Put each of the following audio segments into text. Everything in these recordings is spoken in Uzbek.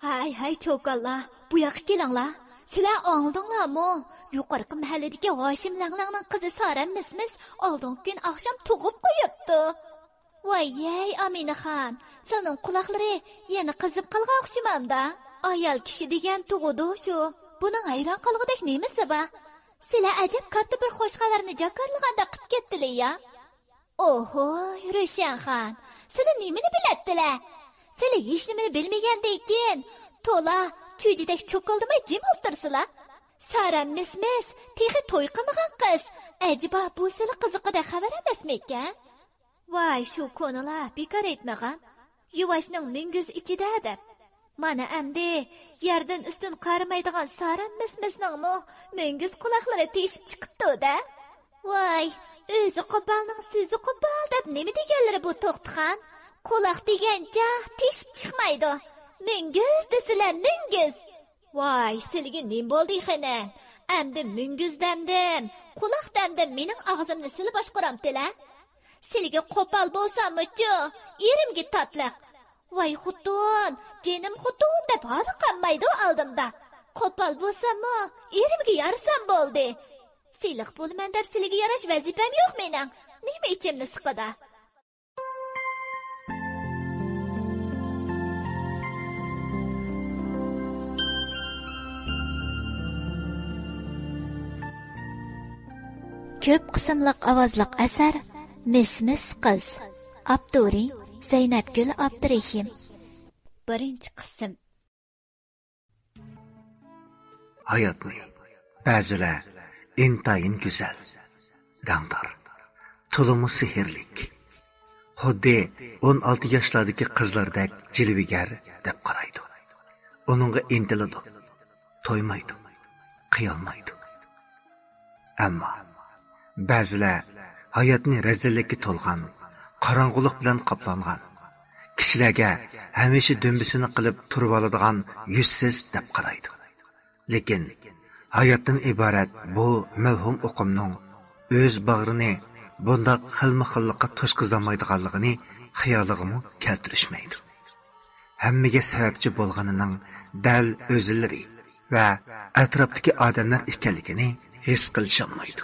Hay çoqallar, bu yoqqa kelinglar. Sizlar anladinglarmi? Yuqorqi mahalladagi Hoshim Langlangning qizi Sarammismiz oldingi kun oqshom tug'ib qo'yibdi. Voy, Aminaxon, sening quloqlari yana qizib qolgan o'xshamamda. Ayol kishi degan tug'udi shu. Buning hayron qolg'idek nimasi bor? Sizlar ajab katta bir xush xabarni jakarlaganda qilib ketdilar-ya. Oho, Rushanxon, sizlar nimani biladdilar? Sizlar hech nimani bilmagandan to'la tujidek cho'kildimay jim o'tirsizlar. Sarammismiz, texi to'y qilmagan qiz. Ajiba bu sizlar qiziqida xabar emasmi ekan? Voy, shu ko'nalar bekor aytmagan. Yuvashning minguz ichida-da. Mana endi yerdan ustun qaramaydigan Sarammismizningmi minguz quloqlari teshib chiqibdi-da. Voy, o'zi qo'polning so'zi qo'pol deb nima deganlari bu to'xtixon? Quloq degancha teshib chiqmaydi. Minguz desizlar, minguz. Voy, sizga nim bo'ldi xana? Endi minguz damdim, quloq damdim mening og'zimni sil boshqaramdilar. Sizga qo'pol bo'lsam-chi, erimga tatliq. Voy xudon, jinim xudon deb hali qolmaydi oldimda. Qo'pol bo'lsam-mi, erimga yarsam bo'ldi. Siliq bo'lman deb sizga yarash vazifam yo'q mening. Nima ichimni siqadi? Ko'p qismliq ovozliq asar Mismis qiz. Abduri Zaynabgul Abdurahim. Birinchi qism. Hayotni ba'zilar intayin go'zal, rangdor, to'limi sehrlik. Xuddi 16 yoshlardagi qizlardek jilvigar deb qaraydi. Uningga intiladi, to'ymaydi, qiyolmaydi. Ammo ba'zilar hayotni razillikka to'lgan, qorong'ulik bilan qoplangan, kishilarga hamisha dumbisini qilib turib oladigan yuzsiz deb qaraydi. Lekin hayotdan iborat bu mavhum o'qimning o'z bag'rini bunda xilma-xillikqa to'sqizolmaydiganligini xayoliga keltirishmaydi. Hammaga sababchi bo'lganining dal o'zlari va atrofdagi odamlar ekanligini his qilisholmaydi.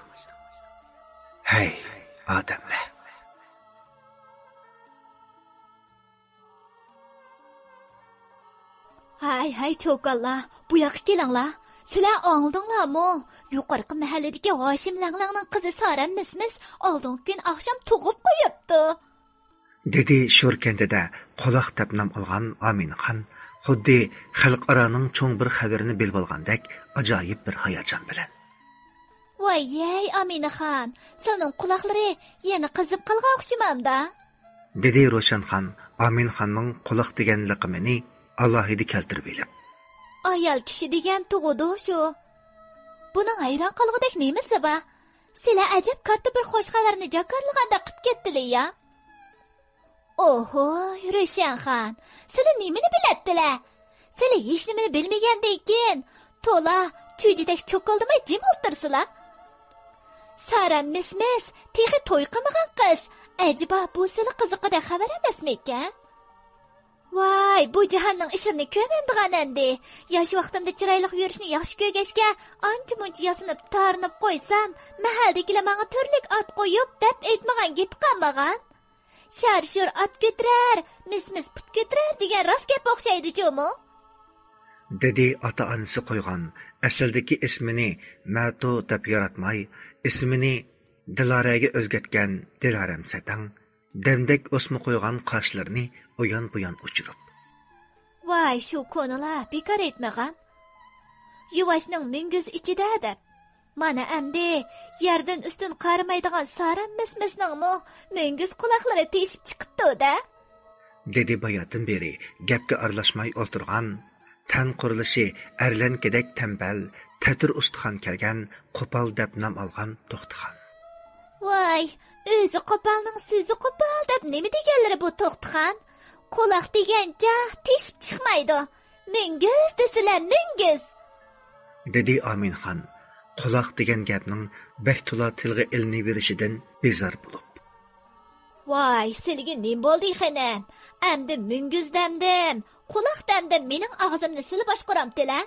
Hey, odamlar. Hay çoqallar, bu yoqqa kelinglar. Sizlar anladinglarmi? Yuqorqi mahalladagi Hoshim Langlangning qizi Sarammismiz oldingi kun oqshom tug'ib qo'yibdi. Dedi sho'rkandida quloq tapnam olgan Aminaxon xuddi xalqaroning cho'ng bir xabarini bilib olgandek ajoyib bir hayajon bilan. Voy, Aminaxon, sening quloqlari yana qizib qolgan o'xshamamda. Dedi Roshanxon Aminaxonning quloq degan laqabini alohida keltirib bilib. Ayol kishi degan tug'udi shu. Buning hayron qolg'idek nimasi bor? Sizlar ajab katta bir xush xabarni jakarlaganda qilib ketdilar-ya. Oho, Rushanxon, sizlar nimani biladdilar? Sizlar hech nimani bilmagandan to'la tujidek cho'kildimay jim o'tirsizlar. Sarammismiz, texi to'y qilmagan qiz. Ajiba bu sizlar qiziqida xabar emasmi ekan? Voy, bu jahonning ishlarini ko'rmamdigan endi. Yosh vaqtimda chiroyli yurishni yaxshi ko'rgashga, ancha-muncha yasinib, tarinib qo'ysam, mahaldagilar menga turlik ot qo'yib deb aytmagan gap qolmagan. Shar-shur ot ko'tirar, mismis put ko'tirar degan rost gap o'xshaydi-ku. Dedi ota-onasi qo'ygan asldagi ismini Mato deb yaratmay, ismini Diloraga o'zgartgan Diloram Satang, demdek o'sma qo'ygan qoshlarini uyon-buyon uchirib. Voy, shu ko'nalar bekor aytmagan. Yuvashning minguz ichida deb. Mana endi yerdan ustun qaramaydigan Sarammismizningmi minguz quloqlari teshib chiqibdi-da. Dedi bayotin beri gapga aralashmay o'tirgan, tan qurilishi arlankadek tambal, tatir ustixon kelgan qo'pol deb nom olgan To'xtixon. Voy, o'zi qo'polning so'zi qo'pol deb nima deganlari bu To'xtixon? Quloq degancha teshib chiqmaydi. Minguz desizlar, minguz. Dedi Aminxon quloq degan gapning Behtula tilga ilni verishidan bezor bo'lib. Voy, sizga nim bo'ldi xanam? Endi minguz damdim, quloq damda mening og'zimni sil boshqaramdilar.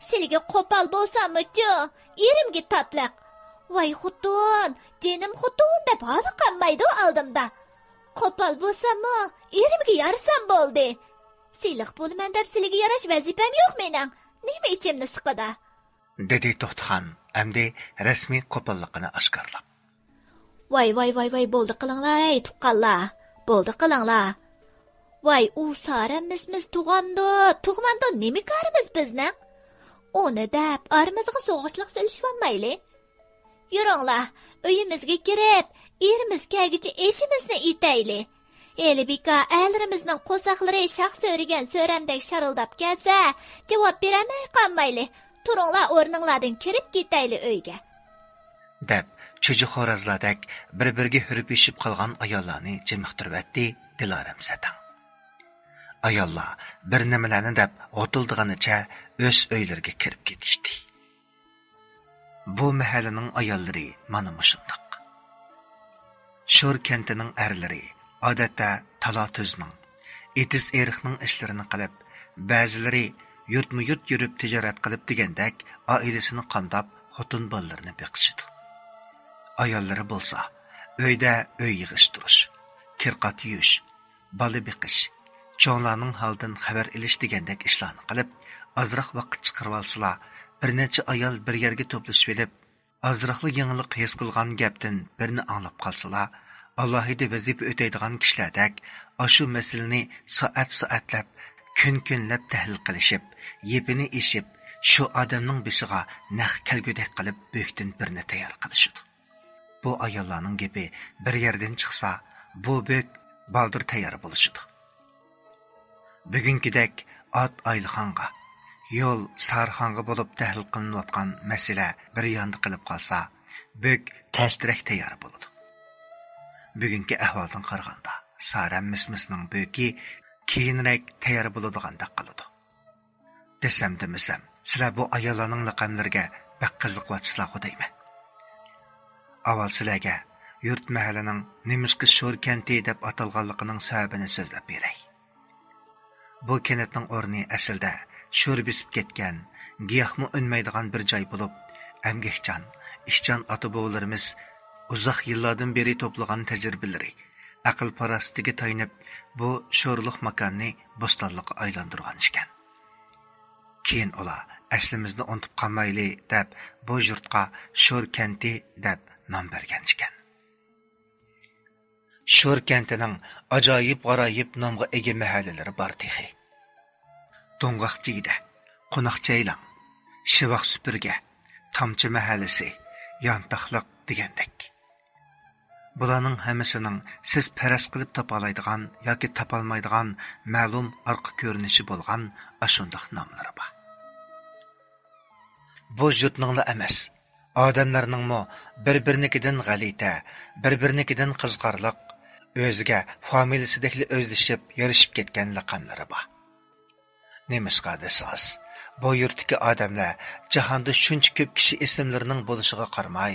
Silga qo'pol bo'lsam-chi, erimga tatliq. Voy xutun, jenim xutun deb hali qammaydi oldimda. Qo'pol bo'lsam-mi, erimga yarsam bo'ldi. Siliq bo'lman deb silga yarash vazifam yo'q mening. Nima ichimni siqida? Dedi To'xtaxon, endi rasmiy qo'polligini oshkorlab. Voy, bo'ldi qilinglar, ey tuqqanlar. Bo'ldi qilinglar. Voy, u saramiz tug'manda nima qarimiz bizni? Onu deb aramizga so'g'ishliq silishvanmayli. Yuringlar, uyimizga kirib, erimiz kelguncha eshimizni itayli. Elbika aylarimizning qo'saqlari shax so'rigan so'ramdek sharildab kelsa, javob beramay qolmayli. Turinglar, o'rninglardan kirib ketayli uyga. Deb cho'ji xo'rozlardek bir-biriga hurib yeshib qolgan ayollarni jimiqtirib etdi Diloram Satang. Ayollar bir nimalarni deb o'tildiganicha o'z uylariga kirib ketishdi. Bu mahallaning ayollari mana mushundoq. Sho'r kentining erlari odatda talotuzning, etiz eriqning ishlarini qilib, ba'zilari yurtma-yurt yurib tijorat qilib degandek oilasini qamdab xotin bolalarini beqishidi. Ayollari bo'lsa, uyda uy yig'ishtirish, kirqat yuyish, bola beqish, cho'nglarning holdan xabar ilish degandek ishlarni qilib, ozroq vaqt chiqarib olsalar, bir necha ayol bir yerga to'plashib olib, ozroqli yangilik his qilgan gapdan birini anglab qolsalar, alohida vazifa o'taydigan kishilardek ashu masalani soat-soatlab, kun-kunlab tahlil qilishib, yepini eshib, shu odamning beshiga naq kelgudek qilib bo'kdan birini tayyor qilishdi. Bu ayollarning gapi bir yerdan chiqsa, bu bo'k baldir tayyor bo'lishdi. Bugünkidek ot Aylixonga, yo'l Sarxonga bo'lib tahlil qilinayotgan masala bir yonda qilib qolsa, bo'k tasdirak tayyor bo'ladi. Bugungi ahvoldan qaraganda, Saram mismisning bo'ki keyinroq tayyor bo'ladigandek qiladi. Desam, sizlar bu ayollarning laqamlariga bak qiziqyapsizlar deyman. Avval sizlarga yurt mahallaning Nemishqi sho'r kenti deb atalganligining sababini so'zlab beray. Bu kentning o'rni aslida sho'r bisib ketgan, giyohmi unmaydigan bir joy bo'lib, amgakchan, ishchan ota-bobolarimiz uzoq yillardan beri to'plagan tajribalari, aql parasitiga tayanib, bu sho'rliq makonni bo'stonlikqa aylantirgan ekan. Keyin ular aslimizni unutib qolmayli deb bu yurtga sho'r kenti deb nom bergan ekan. Sho'r kentining ajoyib nomga ega mahallalari bor texi. Do'ng'aqchiyda, Qo'noqchaylang, Shivaq Supurga, Tomchi mahallasi, Yontaqliq degandek. Bularning hammasining siz faraz qilib topalaydigan yoki topolmaydigan ma'lum orqa ko'rinishi bo'lgan ashundoq nomlari bor. Bu yurtningla emas, odamlarningmi bir-birinikidan g'alita, bir-birinikidan qiziqarliq, o'ziga familiyasidagli o'zlashib, yarishib ketgan laqamlari bor. Nemishqa desangiz, bu yurtdagi odamlar jahonda shuncha ko'p kishi ismlarining bo'lishiga qaramay,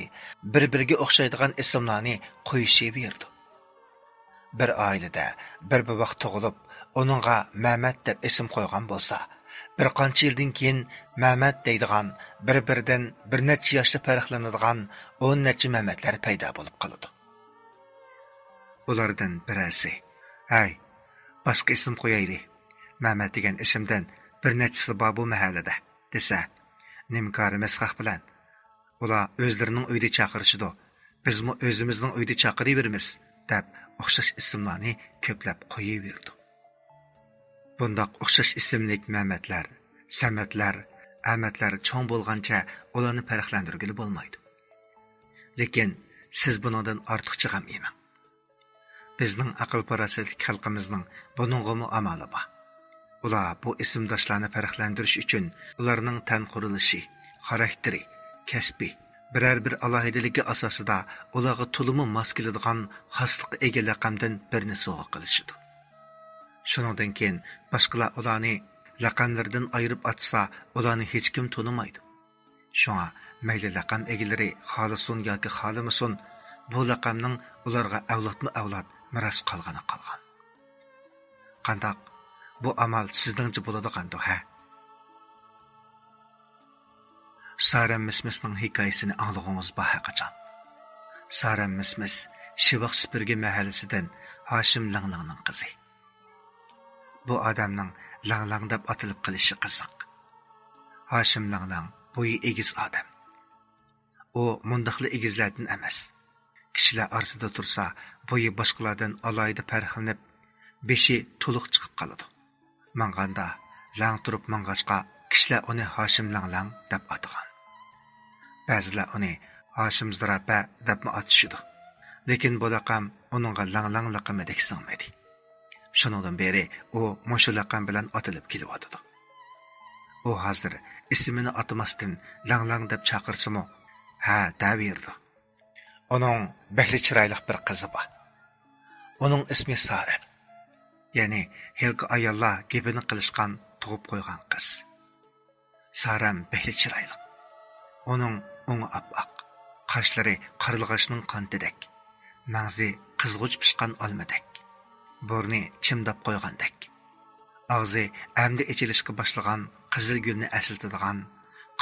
bir-biriga o'xshaydigan ismlarni qo'yishib berdi. Bir oilada bir vaqt tug'ilib, uningga Mehmet deb ism qo'ygan bo'lsa, bir qancha yildan keyin Mehmet deydigan, bir-biridan bir necha yoshda farqlanadigan 10 necha Mehmetlar paydo bo'lib qoladi. Ulardan birasi, "Hay, boshqa ism qo'yaylik. Mehmet degan ismdan bir nechasi bor bu mahallada" desa, nimkorimiz haq bilan ular o'zlarining uyda chaqirishidi, bizmi o'zimizning uyda chaqiraveramiz deb o'xshash ismlarni ko'plab qo'yaverdi. Bundoq o'xshash ismlik Mehmetlar, Samatlar, Ahmadlar cho'ng bo'lgancha ularni farqlantirgili bo'lmaydi. Lekin siz bundan ortiqcha ham emang. Bizning aql parasatli xalqimizning buningga amali bor. Ular bu ismdoshlarni farqlantirish uchun ularning tan qurilishi, xarakteri, kasbi, biror bir alohidaligi asosida ularga to'limi mos keladigan xoslik ega laqamdan birini sovg'a qilishdi. Shuningdan keyin boshqalar ularni laqamlardan ayirib atsa, ularni hech kim tonimaydi. Shunga mayli laqam egalari xolisun yoki xolimasun, bu laqamning ularga avlodma-avlod miros qolgani qolgan. Qandaq bu amal sizningcha bo'ladigandir, ha? Saram Mismisning hikoyasini anglag'ingiz bahaqajon. Saram Mismis Shivaq Supurgi mahallasidan Hoshim Langlangning qizi. Bu odamning Langlang deb atilib qilishi qiziq. Hoshim Langlang bo'yi egiz odam. U mundaqli egizlardan emas. Kishilar orasida tursa, bo'yi boshqalardan alayda farqlanib, beshi to'liq chiqib qoladi. Manganda lang turib mang'ashqa kishilar uni Hoshim Langlang deb atagan. Ba'zilar uni Hoshim Zirapa deb atishadi. Lekin bu laqam uningga Langlang laqamidek singmadi. Shuningdan beri u mushu laqam bilan atilib kelyotdi. U hozir ismini atamasdan Langlang deb chaqirsimi, ha daverdi. Onun behli chiroyli bir qizi bor. Uning ismi Sara. Ya'ni hilqi ayollar gapini qilishgan tug'ib qo'ygan qiz. Saram behli chiroyli. Uning o'ngi oppoq, qoshlari qarilg'ashning qantidek, mag'zi qizg'uch pishgan olmadek, burni chimdab qo'ygandek. Og'zi amdi ichilishga boshlagan qizil gulni eslatadigan,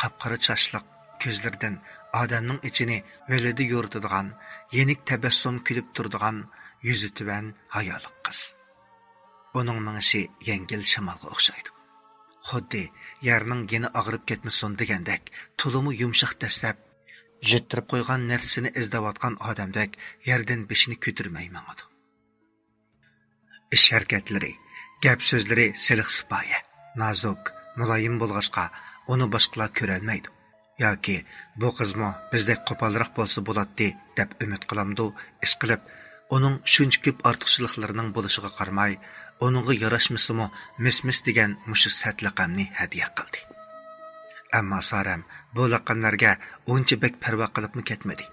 qapqara chashliq ko'zlaridan odamning ichini velidi yo'ritadigan, yenik tabassum kulib turadigan, yuzi tuvan hayoli qiz. Uning mingishi yengil shamolga o'xshaydi. Xuddi yerning geni og'rib ketmasin degandek, to'limi yumshoq dastlab jettirib qo'ygan narsani izlayotgan odamdek yerdan beshini ko'tarmay mangadi. Ish harakatlari, gap so'zlari siliq sipoya, nozuk, muloyim bo'lg'achqa uni boshqalar ko'rolmaydi. Yoki bu qizmo bizdek qo'polroq bo'lsa bo'ladi deb umid qilamdi, ish qilib, uning shuncha ko'p ortiqchiliklarining bo'lishiga qaramay, uningga yarashmasimi Mismis degan mushu sat laqamni hadiya qildi. Ammo Saram bu laqamlarga uncha bek parvo qilibmi ketmadi.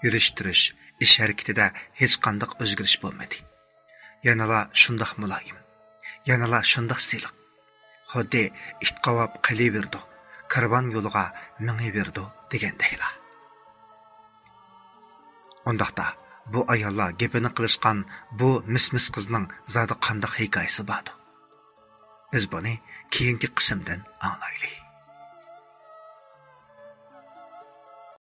Yurish-turish, ish harakatida hech qanday o'zgarish bo'lmadi. Yanala shundoq muloyim, yanala shundoq siliq. Xuddi itqavob qilaverdi. Karvan yo'liga mingiverdi degandaylar. Undaqda bu ayollar gapini qilishgan bu Mismis qizning zodi qandoq hikoyasi bor. Biz buni keyingi qismdan anglaylik.